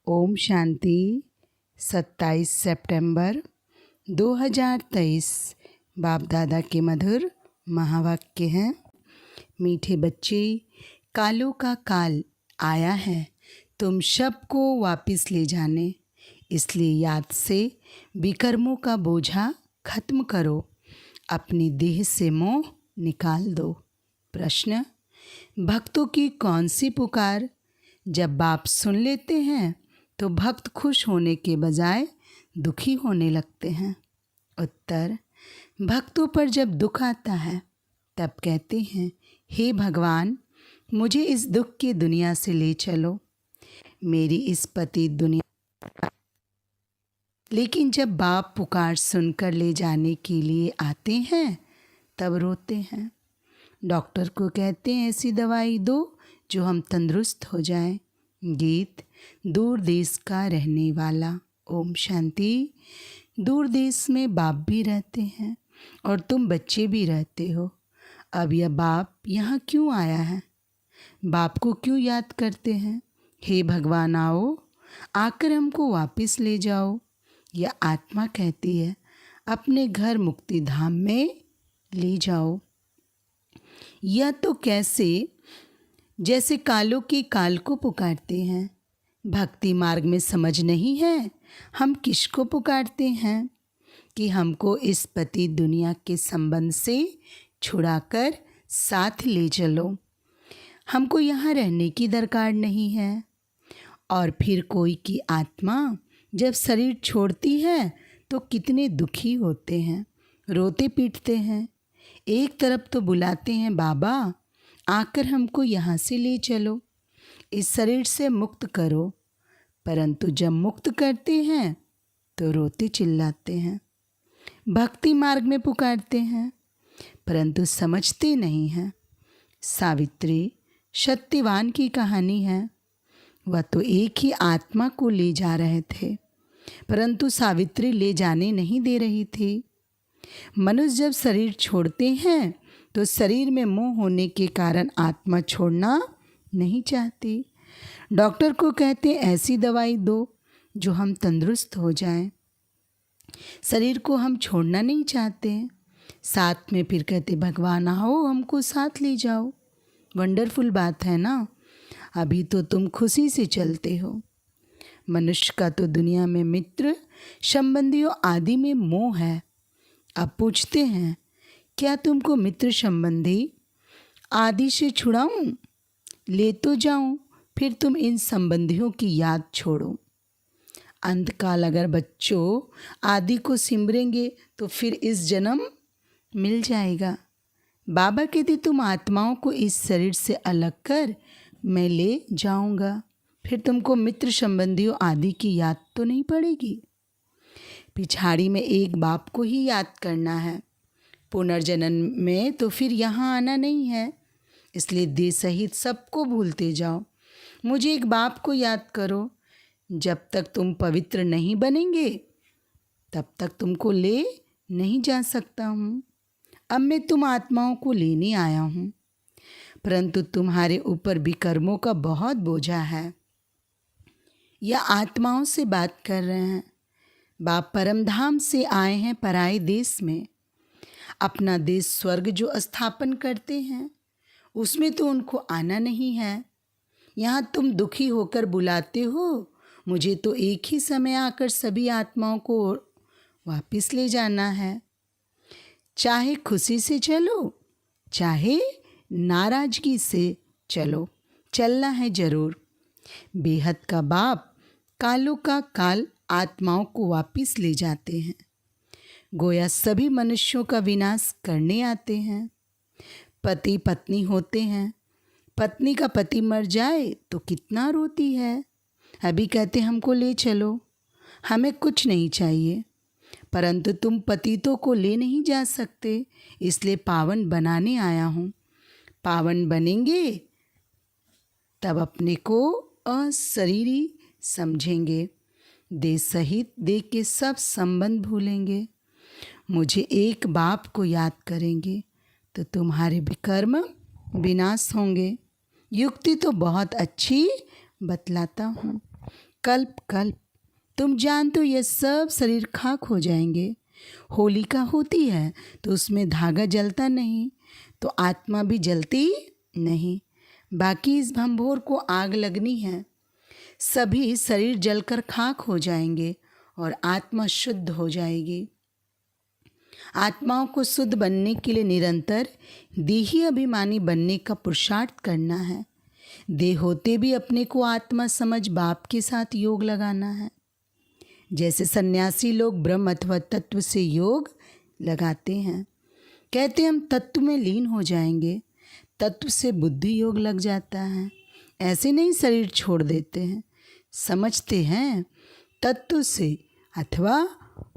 ओम शांति। 27 सितंबर 2023 बाप दादा के मधुर महावाक्य हैं। मीठे बच्चे, कालों का काल आया है तुम सबको वापिस ले जाने, इसलिए याद से विकर्मों का बोझा खत्म करो, अपनी देह से मोह निकाल दो। प्रश्न, भक्तों की कौन सी पुकार जब बाप सुन लेते हैं तो भक्त खुश होने के बजाय दुखी होने लगते हैं? उत्तर, भक्तों पर जब दुख आता है तब कहते हैं, हे भगवान, मुझे इस दुख की दुनिया से ले चलो, मेरी इस पतित दुनिया। लेकिन जब बाप पुकार सुनकर ले जाने के लिए आते हैं तब रोते हैं। डॉक्टर को कहते हैं ऐसी दवाई दो जो हम तंदुरुस्त हो जाएं। गीत, दूर देश का रहने वाला। ओम शांति। दूर देश में बाप भी रहते हैं और तुम बच्चे भी रहते हो। अब यह बाप यहाँ क्यों आया है? बाप को क्यों याद करते हैं? हे भगवान, आओ, आकर हमको वापस ले जाओ। यह आत्मा कहती है, अपने घर मुक्ति धाम में ले जाओ। यह तो कैसे जैसे कालों के काल को पुकारते हैं। भक्ति मार्ग में समझ नहीं है हम किसको पुकारते हैं कि हमको इस पतित दुनिया के संबंध से छुड़ाकर साथ ले चलो। हमको यहाँ रहने की दरकार नहीं है। और फिर कोई की आत्मा जब शरीर छोड़ती है तो कितने दुखी होते हैं, रोते पीटते हैं। एक तरफ तो बुलाते हैं, बाबा आकर हमको यहाँ से ले चलो, इस शरीर से मुक्त करो, परंतु जब मुक्त करते हैं तो रोते चिल्लाते हैं। भक्ति मार्ग में पुकारते हैं परंतु समझते नहीं हैं। सावित्री सत्यवान की कहानी है। वह तो एक ही आत्मा को ले जा रहे थे परंतु सावित्री ले जाने नहीं दे रही थी। मनुष्य जब शरीर छोड़ते हैं तो शरीर में मोह होने के कारण आत्मा छोड़ना नहीं चाहती। डॉक्टर को कहते ऐसी दवाई दो जो हम तंदुरुस्त हो जाएं। शरीर को हम छोड़ना नहीं चाहते। साथ में फिर कहते, भगवान आओ, हमको साथ ले जाओ। वंडरफुल बात है ना। अभी तो तुम खुशी से चलते हो। मनुष्य का तो दुनिया में मित्र संबंधियों आदि में मोह है। अब पूछते हैं, क्या तुमको मित्र संबंधी आदि से छुड़ाऊं? ले तो जाऊं, फिर तुम इन संबंधियों की याद छोड़ो। अंतकाल अगर बच्चों आदि को सिमरेंगे तो फिर इस जन्म मिल जाएगा। बाबा कहते, तुम आत्माओं को इस शरीर से अलग कर, मैं ले जाऊंगा, फिर तुमको मित्र संबंधियों आदि की याद तो नहीं पड़ेगी। पिछाड़ी में एक बाप को ही याद करना है। पुनर्जन्म में तो फिर यहाँ आना नहीं है, इसलिए देह सहित सबको भूलते जाओ। मुझे एक बाप को याद करो। जब तक तुम पवित्र नहीं बनेंगे तब तक तुमको ले नहीं जा सकता हूँ। अब मैं तुम आत्माओं को लेने आया हूँ, परंतु तुम्हारे ऊपर विकर्मों का बहुत बोझा है। यह आत्माओं से बात कर रहे हैं। बाप परमधाम से आए हैं पराए देश में। अपना देश स्वर्ग जो स्थापन करते हैं उसमें तो उनको आना नहीं है। यहाँ तुम दुखी होकर बुलाते हो, मुझे तो एक ही समय आकर सभी आत्माओं को वापस ले जाना है। चाहे खुशी से चलो, चाहे नाराजगी से चलो, चलना है जरूर। बेहद का बाप कालों का काल आत्माओं को वापस ले जाते हैं। गोया सभी मनुष्यों का विनाश करने आते हैं। पति पत्नी होते हैं, पत्नी का पति मर जाए तो कितना रोती है। अभी कहते हमको ले चलो, हमें कुछ नहीं चाहिए, परंतु तुम पतितों को ले नहीं जा सकते, इसलिए पावन बनाने आया हूँ। पावन बनेंगे तब अपने को अशरीरी समझेंगे। देह सहित देह के सब संबंध भूलेंगे। मुझे एक बाप को याद करेंगे तो तुम्हारे विकर्म विनाश होंगे। युक्ति तो बहुत अच्छी बतलाता हूँ। कल्प कल्प। तुम जानते हो ये सब शरीर खाक हो जाएंगे। होलिका होती है तो उसमें धागा जलता नहीं, तो आत्मा भी जलती नहीं। बाकी इस भंभोर को आग लगनी है। सभी शरीर जलकर खाक हो जाएंगे और आत्मा शुद्ध हो जाएगी। आत्माओं को शुद्ध बनने के लिए निरंतर देही अभिमानी बनने का पुरुषार्थ करना है। देह होते भी अपने को आत्मा समझ बाप के साथ योग लगाना है। जैसे सन्यासी लोग ब्रह्म अथवा तत्व से योग लगाते हैं। कहते हम तत्व में लीन हो जाएंगे, तत्व से बुद्धि योग लग जाता है। ऐसे नहीं शरीर छोड़ देते हैं, समझते हैं तत्व से अथवा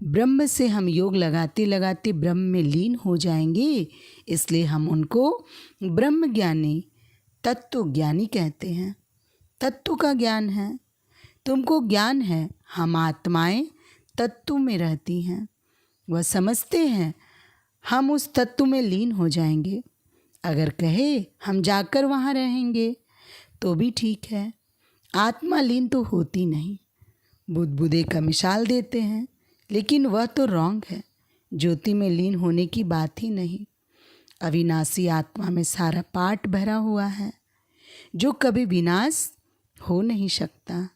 ब्रह्म से हम योग लगाते लगाते ब्रह्म में लीन हो जाएंगे, इसलिए हम उनको ब्रह्म ज्ञानी तत्व ज्ञानी कहते हैं। तत्व का ज्ञान है, तुमको ज्ञान है हम आत्माएं तत्व में रहती हैं। वह समझते हैं हम उस तत्व में लीन हो जाएंगे। अगर कहे हम जाकर वहाँ रहेंगे तो भी ठीक है, आत्मा लीन तो होती नहीं। बुदबुदे का मिसाल देते हैं, लेकिन वह तो रॉन्ग है। ज्योति में लीन होने की बात ही नहीं। अविनाशी आत्मा में सारा पाठ भरा हुआ है, जो कभी विनाश हो नहीं सकता।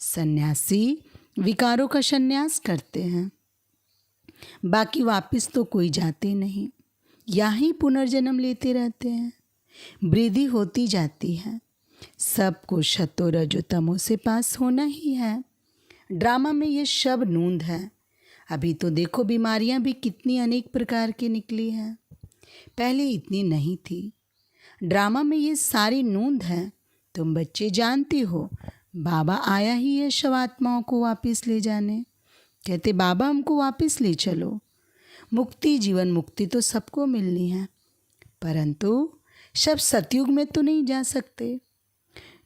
सन्यासी विकारों का संन्यास करते हैं, बाकी वापस तो कोई जाते नहीं, यहाँ ही पुनर्जन्म लेते रहते हैं। वृद्धि होती जाती है। सबको सतो रजो तमो से पास होना ही है। ड्रामा में ये सब नूंद है। अभी तो देखो बीमारियां भी कितनी अनेक प्रकार की निकली हैं, पहले इतनी नहीं थी। ड्रामा में ये सारी नूंद है। तुम बच्चे जानते हो बाबा आया ही है शव आत्माओं को वापस ले जाने। कहते बाबा हमको वापस ले चलो। मुक्ति जीवन मुक्ति तो सबको मिलनी है, परंतु सब सतयुग में तो नहीं जा सकते।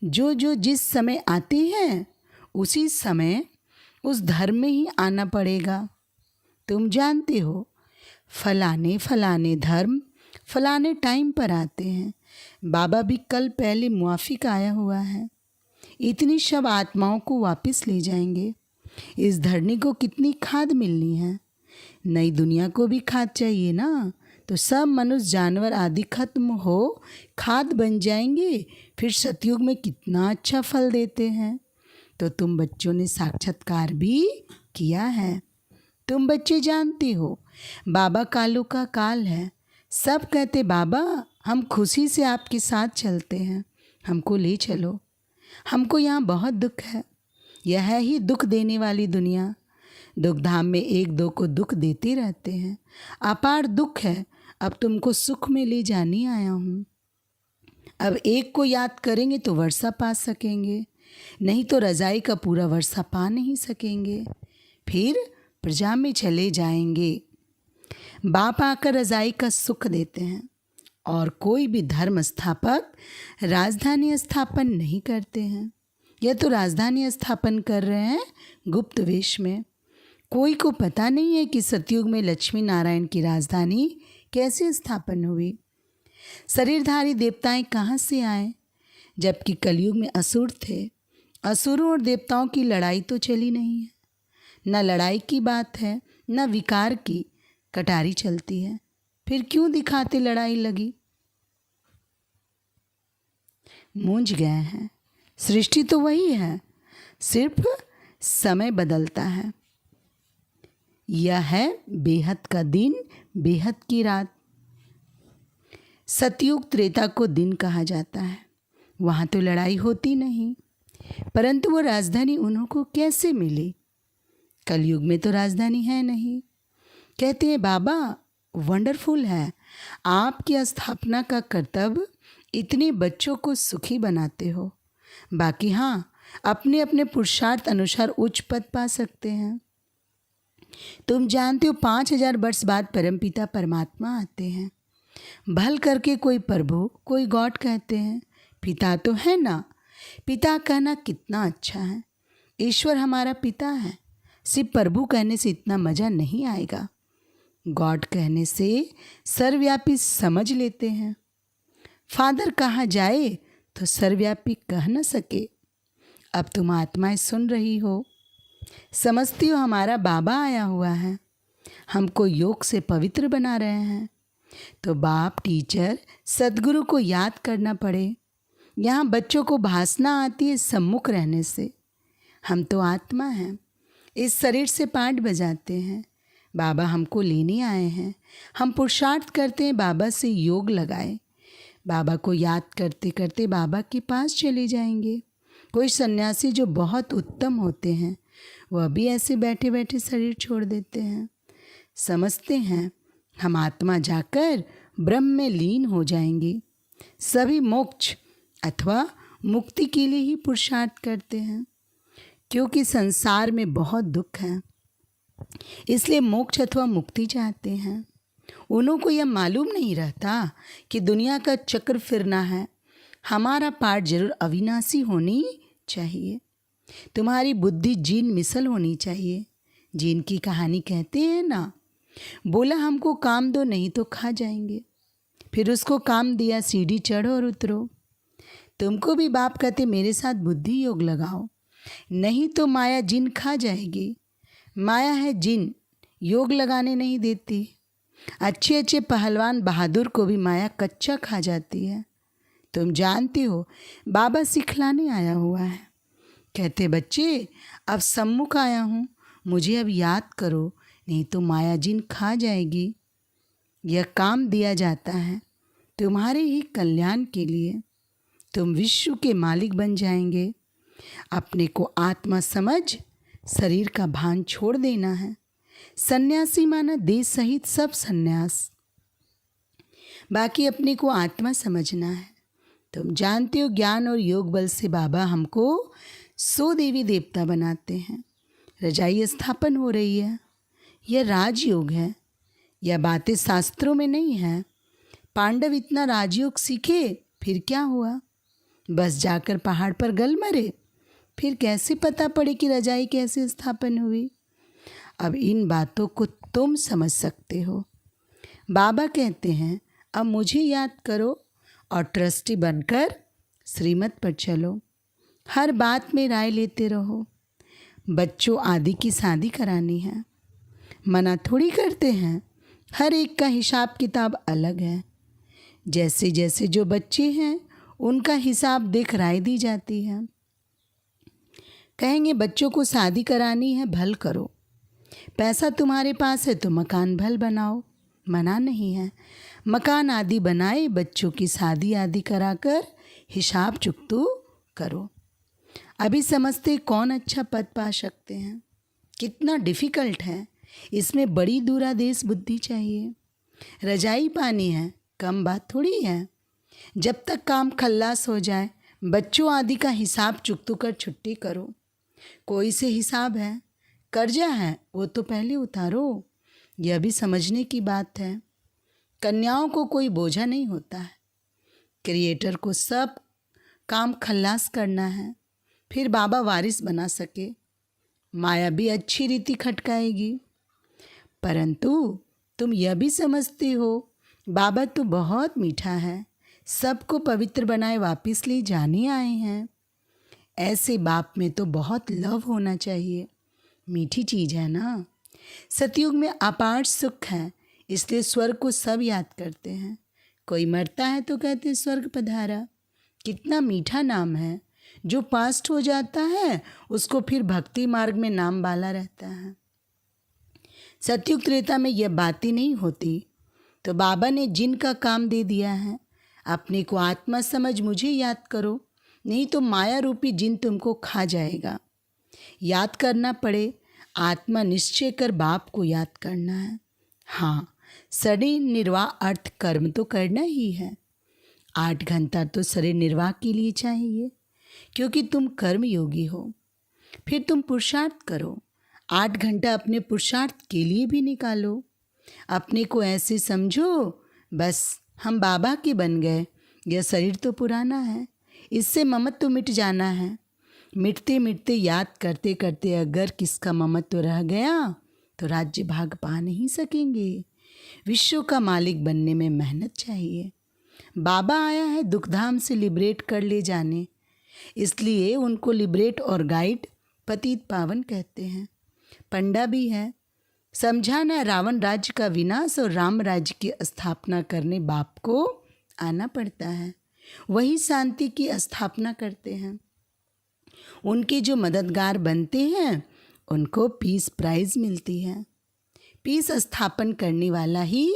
जो जो जिस समय आते हैं उसी समय उस धर्म में ही आना पड़ेगा। तुम जानते हो फलाने फलाने धर्म फलाने टाइम पर आते हैं। बाबा भी कल पहले मुआफिक आया हुआ है। इतनी सब आत्माओं को वापस ले जाएंगे। इस धरनी को कितनी खाद मिलनी है। नई दुनिया को भी खाद चाहिए ना, तो सब मनुष्य जानवर आदि खत्म हो खाद बन जाएंगे। फिर सतयुग में कितना अच्छा फल देते हैं। तो तुम बच्चों ने साक्षात्कार भी किया है। तुम बच्चे जानते हो बाबा कालों का काल है। सब कहते बाबा हम खुशी से आपके साथ चलते हैं, हमको ले चलो। हमको यहाँ बहुत दुख है। यह है ही दुख देने वाली दुनिया। दुख धाम में एक दो को दुख देते रहते हैं। अपार दुख है। अब तुमको सुख में ले जाने आया हूँ। अब एक को याद करेंगे तो वर्षा पा सकेंगे, नहीं तो रज़ाई का पूरा वर्षा पा नहीं सकेंगे। फिर प्रजा में चले जाएंगे। बाप आकर रज़ाई का सुख देते हैं। और कोई भी धर्म स्थापक राजधानी स्थापन नहीं करते हैं। यह तो राजधानी स्थापन कर रहे हैं गुप्त वेश में। कोई को पता नहीं है कि सतयुग में लक्ष्मी नारायण की राजधानी कैसे स्थापन हुई। शरीरधारी देवताएं कहाँ से आए, जबकि कलयुग में असुर थे। असुरों और देवताओं की लड़ाई तो चली नहीं है। न लड़ाई की बात है न विकार की, कटारी चलती है। फिर क्यों दिखाते लड़ाई लगी। मूंझ गए हैं। सृष्टि तो वही है, सिर्फ समय बदलता है। यह है बेहद का दिन बेहद की रात। सतयुग त्रेता को दिन कहा जाता है। वहाँ तो लड़ाई होती नहीं, परंतु वो राजधानी उन्हों को कैसे मिली। कलयुग में तो राजधानी है नहीं। कहते हैं बाबा वंडरफुल है, आपकी स्थापना का कर्तव्य इतने बच्चों को सुखी बनाते हो। बाकी हाँ, अपने अपने पुरुषार्थ अनुसार उच्च पद पा सकते हैं। तुम जानते हो 5000 वर्ष बाद परमपिता परमात्मा आते हैं। भल करके कोई प्रभु कोई गॉड कहते हैं। पिता तो है ना, पिता कहना कितना अच्छा है। ईश्वर हमारा पिता है। सिर्फ प्रभु कहने से इतना मज़ा नहीं आएगा। गॉड कहने से सर्वव्यापी समझ लेते हैं। फादर कहा जाए तो सर्वव्यापी कह न सके। अब तुम आत्माएं सुन रही हो, समझती हो हमारा बाबा आया हुआ है, हमको योग से पवित्र बना रहे हैं। तो बाप, टीचर, सद्गुरु को याद करना पड़े। यहाँ बच्चों को भासना आती है सम्मुख रहने से। हम तो आत्मा हैं, इस शरीर से पाठ बजाते हैं। बाबा हमको लेने आए हैं। हम पुरुषार्थ करते हैं बाबा से योग लगाए। बाबा को याद करते करते बाबा के पास चले जाएंगे। कोई सन्यासी जो बहुत उत्तम होते हैं वह भी ऐसे बैठे बैठे शरीर छोड़ देते हैं। समझते हैं हम आत्मा जाकर ब्रह्म में लीन हो जाएंगे। सभी मोक्ष अथवा मुक्ति के लिए ही पुरुषार्थ करते हैं, क्योंकि संसार में बहुत दुख है, इसलिए मोक्ष अथवा मुक्ति चाहते हैं। उन्हों को यह मालूम नहीं रहता कि दुनिया का चक्र फिरना है। हमारा पाठ जरूर अविनाशी होनी चाहिए। तुम्हारी बुद्धि जीन मिसल होनी चाहिए। जीन की कहानी कहते हैं ना, बोला हमको काम दो नहीं तो खा जाएंगे। फिर उसको काम दिया, सीढ़ी चढ़ो और उतरो। तुमको भी बाप कहते मेरे साथ बुद्धि योग लगाओ, नहीं तो माया जिन खा जाएगी। माया है जिन, योग लगाने नहीं देती। अच्छे अच्छे पहलवान बहादुर को भी माया कच्चा खा जाती है। तुम जानते हो बाबा सिखलाने आया हुआ है। कहते बच्चे अब सम्मुख आया हूँ, मुझे अब याद करो, नहीं तो माया जिन खा जाएगी। यह काम दिया जाता है तुम्हारे ही कल्याण के लिए। तुम विश्व के मालिक बन जाएंगे। अपने को आत्मा समझ शरीर का भान छोड़ देना है। सन्यासी माना देह सहित सब सन्यास, बाकी अपने को आत्मा समझना है। तुम जानते हो ज्ञान और योग बल से बाबा हमको 100 देवी देवता बनाते हैं। रजाई स्थापन हो रही है, यह राजयोग है। यह बातें शास्त्रों में नहीं है। पांडव इतना राजयोग सीखे, फिर क्या हुआ? बस जाकर पहाड़ पर गल मरे। फिर कैसे पता पड़े कि रजाई कैसे स्थापन हुई? अब इन बातों को तुम समझ सकते हो। बाबा कहते हैं अब मुझे याद करो और ट्रस्टी बनकर श्रीमत पर चलो। हर बात में राय लेते रहो। बच्चों आदि की शादी करानी है, मना थोड़ी करते हैं। हर एक का हिसाब किताब अलग है। जैसे जैसे जो बच्चे हैं उनका हिसाब देख राय दी जाती है। कहेंगे बच्चों को शादी करानी है, भल करो। पैसा तुम्हारे पास है तो मकान भल बनाओ, मना नहीं है। मकान आदि बनाए, बच्चों की शादी आदि कराकर हिसाब चुकतू करो। अभी समझते कौन अच्छा पद पा सकते हैं। कितना डिफ़िकल्ट है, इसमें बड़ी दूरादेश बुद्धि चाहिए। रजाई पानी है, कम बात थोड़ी है। जब तक काम खल्लास हो जाए, बच्चों आदि का हिसाब चुकतू कर छुट्टी करो। कोई से हिसाब है, कर्जा है, वो तो पहले उतारो। यह भी समझने की बात है। कन्याओं को कोई बोझा नहीं होता है। क्रिएटर को सब काम खल्लास करना है, फिर बाबा वारिस बना सके। माया भी अच्छी रीति खटकाएगी। परंतु तुम यह भी समझते हो बाबा तो बहुत मीठा है, सबको पवित्र बनाए वापस ले जाने आए हैं। ऐसे बाप में तो बहुत लव होना चाहिए। मीठी चीज़ है ना। सतयुग में अपार सुख है, इसलिए स्वर्ग को सब याद करते हैं। कोई मरता है तो कहते हैं स्वर्ग पधारा। कितना मीठा नाम है। जो पास्ट हो जाता है उसको फिर भक्ति मार्ग में नाम बाला रहता है। सतयुग त्रेता में यह बातें नहीं होती। तो बाबा ने जिनका काम दे दिया है, अपने को आत्मा समझ मुझे याद करो, नहीं तो माया रूपी जिन तुमको खा जाएगा। याद करना पड़े, आत्मा निश्चय कर बाप को याद करना है। हाँ, शरीर निर्वाह अर्थ कर्म तो करना ही है। 8 घंटा तो शरीर निर्वाह के लिए चाहिए, क्योंकि तुम कर्म योगी हो। फिर तुम पुरुषार्थ करो। 8 घंटा अपने पुरुषार्थ के लिए भी निकालो। अपने को ऐसे समझो बस हम बाबा के बन गए। यह शरीर तो पुराना है, इससे ममत्व मिट जाना है। मिटते मिटते याद करते करते अगर किसका ममत्व रह गया तो राज्य भाग पा नहीं सकेंगे। विश्व का मालिक बनने में मेहनत चाहिए। बाबा आया है दुखधाम से लिबरेट कर ले जाने। इसलिए उनको लिबरेट और गाइड पतित पावन कहते हैं। पंडा भी है। समझाना रावण राज्य का विनाश और राम राज्य की स्थापना करने बाप को आना पड़ता है। वही शांति की स्थापना करते हैं। उनके जो मददगार बनते हैं उनको पीस प्राइज मिलती है। पीस स्थापन करने वाला ही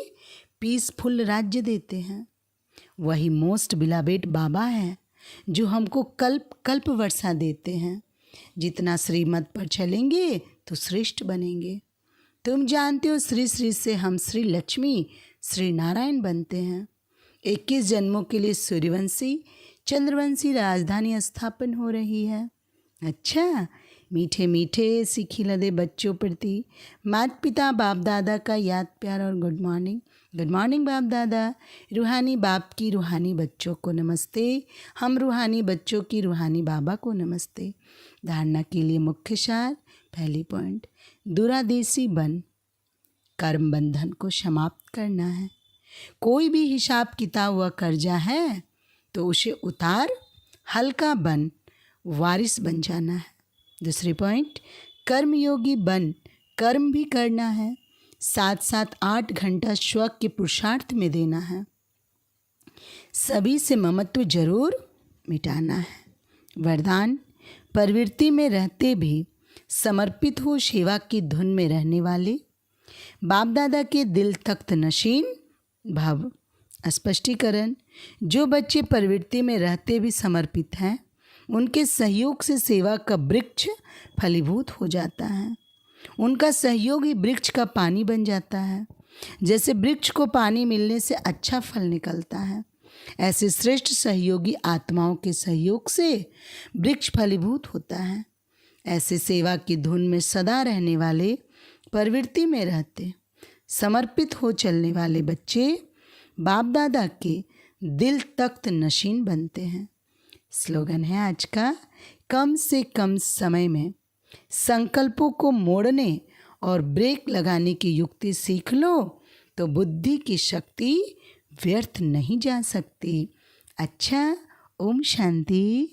पीसफुल राज्य देते हैं। वही मोस्ट बिलावेड बाबा है जो हमको कल्प कल्प वर्षा देते हैं। जितना श्रीमत पर चलेंगे तो श्रेष्ठ बनेंगे। तुम जानते हो श्री श्री से हम श्री लक्ष्मी श्री नारायण बनते हैं। 21 जन्मों के लिए सूर्यवंशी चंद्रवंशी राजधानी स्थापन हो रही है। अच्छा, मीठे मीठे सीखी लदे बच्चों प्रति माता पिता बाप दादा का याद प्यार और गुड मॉर्निंग। गुड मॉर्निंग बाप दादा। रूहानी बाप की रूहानी बच्चों को नमस्ते। हम रूहानी बच्चों की रूहानी बाबा को नमस्ते। धारणा के लिए मुख्य सार, पहली पॉइंट, दुरादेशी बन कर्म बंधन को समाप्त करना है। कोई भी हिसाब किताब व कर्जा है तो उसे उतार हल्का बन वारिस बन जाना है। दूसरी पॉइंट, कर्मयोगी बन कर्म भी करना है, साथ साथ 8 घंटा स्व के पुरुषार्थ में देना है। सभी से ममत्व जरूर मिटाना है। वरदान, प्रवृत्ति में रहते भी समर्पित हो सेवा की धुन में रहने वाले बाप दादा के दिल तख्त नशीन भव। स्पष्टीकरण, जो बच्चे प्रवृत्ति में रहते भी समर्पित हैं उनके सहयोग से सेवा का वृक्ष फलीभूत हो जाता है। उनका सहयोग ही वृक्ष का पानी बन जाता है। जैसे वृक्ष को पानी मिलने से अच्छा फल निकलता है, ऐसे श्रेष्ठ सहयोगी आत्माओं के सहयोग से वृक्ष फलीभूत होता है। ऐसे सेवा की धुन में सदा रहने वाले, प्रवृत्ति में रहते समर्पित हो चलने वाले बच्चे बाप दादा के दिल तख्त नशीन बनते हैं। स्लोगन है आज का, कम से कम समय में संकल्पों को मोड़ने और ब्रेक लगाने की युक्ति सीख लो तो बुद्धि की शक्ति व्यर्थ नहीं जा सकती। अच्छा, ओम शांति।